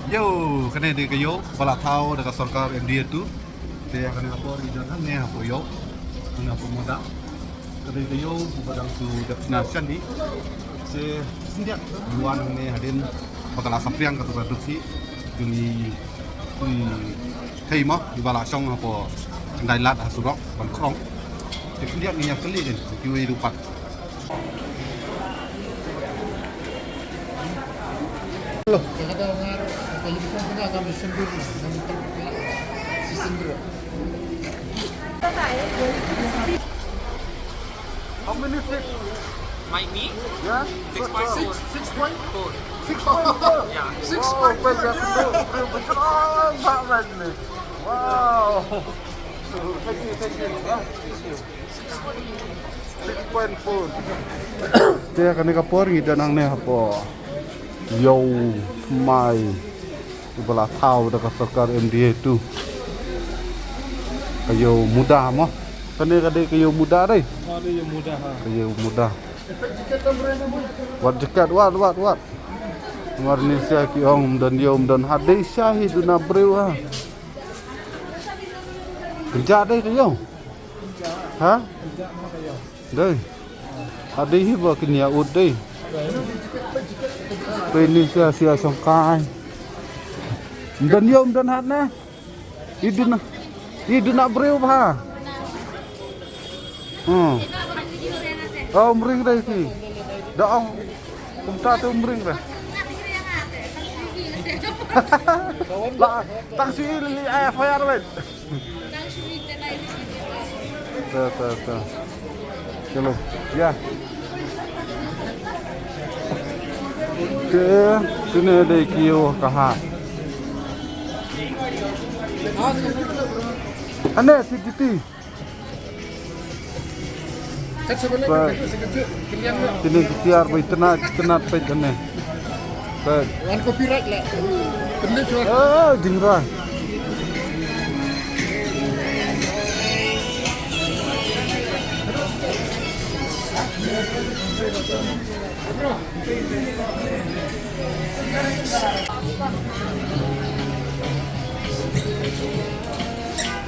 Yo, kena dia kayo, balak tahu dekat sorkar MDA tu. Dia kena apa di dalam ni apa yo, kena apa modal. Kena kayo badang tu destination ni. Se sendiri luan ni hadin bakal sapriang kat produksi di hey mah di balak song apa Dailat Asurok Bangkong. Dia sendiri ni yang kali kan, kiwi rupat. Loh, yang ada orang kalau kita punya kami sendiri, kami terbuka sistem dulu. How many fish? Might be Yeah, 6.4. 6.4. 6.4. Yeah. 6.4 banget nih. Wow. Thank you. 6.4. Dia akan kapor ni dan ang apa? Yo, mai. Ibalah tahu dekat sekar MDA tu. Kayu mudah mah. Kena kayu mudah deh. Ada yang mudah. Kayu mudah. Wat jaket, wat. Warni sia ki om dan hadis syahid na brewa. Kerja deh kayu. Ha? Deh. Hadis hiba kini ud deh. Ini sia songkai. Dan hatna. Iduna brewa. Oh, umring dah sih. Daong, kumta tu umring dah. Lah, tak sih li fire wait. Ta. Chalo, ya. Ke sini ada kio kahar. Ane titi. Cek sebenarnya sekejap kalian lah. Sini tiar bai tenat pe jane. Baik. Wan copyright lah. Benar cuma. Oh, jingra.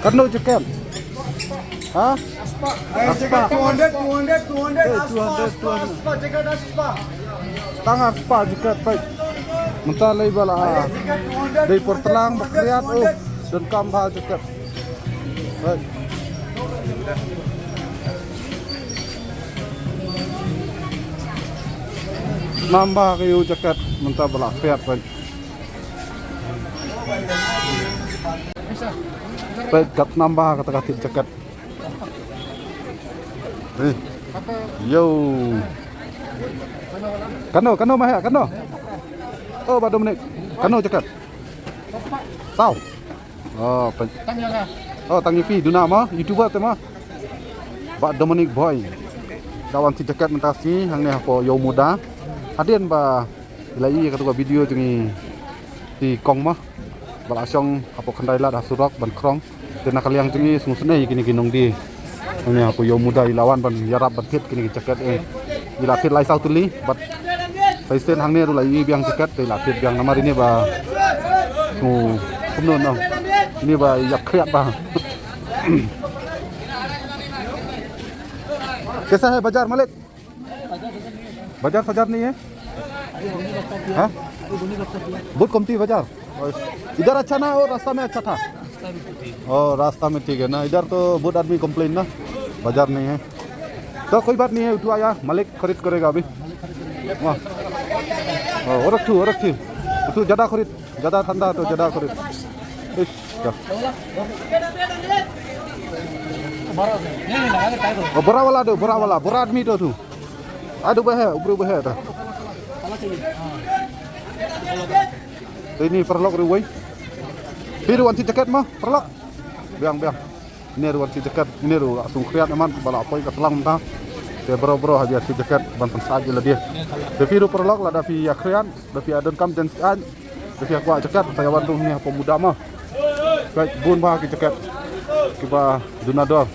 Kano jaket? Hah? Aspa. 200. Aspa jaket aspa. Tangan aspa jaket baik. Mentah lagi bala. Dari Portelang berkreat dan kambah jaket. Baik. Nambah kayu jaket mentah bala kreat baik. Baik, kat nambah kata-kata jaket. Yo. Kano mah kano. Oh, badu menit. Kano jaket. Tahu. Oh, tangi fi duna mah YouTuber tu mah. Bak Dominic Boy. Kawan si jaket mentasi hang ni apa yo muda. Hadian ba lagi kata video jengi di Kong mah. Balasong apa Kendailat Asurok Bangkong. Tena kaliang jengi sungsunai kini ginong di. Ini aku yo muda ilawan ban yarap batit kini jaket ilatit lai sau tuli bat paisten hang ni ru lai biang jaket ilatit biang namar ini ba kumnon no ini ba yak kriat ba. कैसा है बाजार मालिक? बाजार बाजार नहीं है? हाँ? बहुत कमती बाजार। इधर अच्छा ना और रास्ता में अच्छा था? Oh, रास्ता में ठीक है ना. इधर तो बहुत आदमी कंप्लेन ना बाजार नहीं है. तो कोई बात नहीं है, उठो आया मालिक खरीद करेगा अभी. वाह. और रख तू ज़्यादा खरीद, ज़्यादा ठंडा तो ज़्यादा खरीद. बड़ा वाला बड़ा आदमी तो तू. Aduh bahaya, ubru bahaya dah. Ini perlok ruway. Biru wanti jaket mah, perlok. Biang. Ini wanti jaket, ini ru langsung kriat aman bala apa ke selang mentah. Dia bro habis si jaket banten saja lah dia. Biru perlok lah dapi akrian, dapi adon kam dan an. Dapi aku jaket saya bantu ni apa muda mah. Baik bun bah ke jaket. Kiba dunador.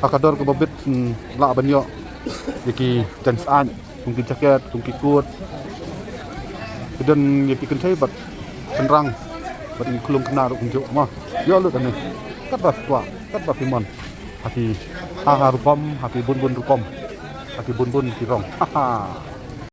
Akador ke babit la banyo. Yaki chance an tungki jaket tungki kut dan yaki kan saya bat penerang bagi kulung kena ru kunjuk mah yo lu tane kat bas tua kat bas pimon hati rupam hati bun rupam hati bun kirong haha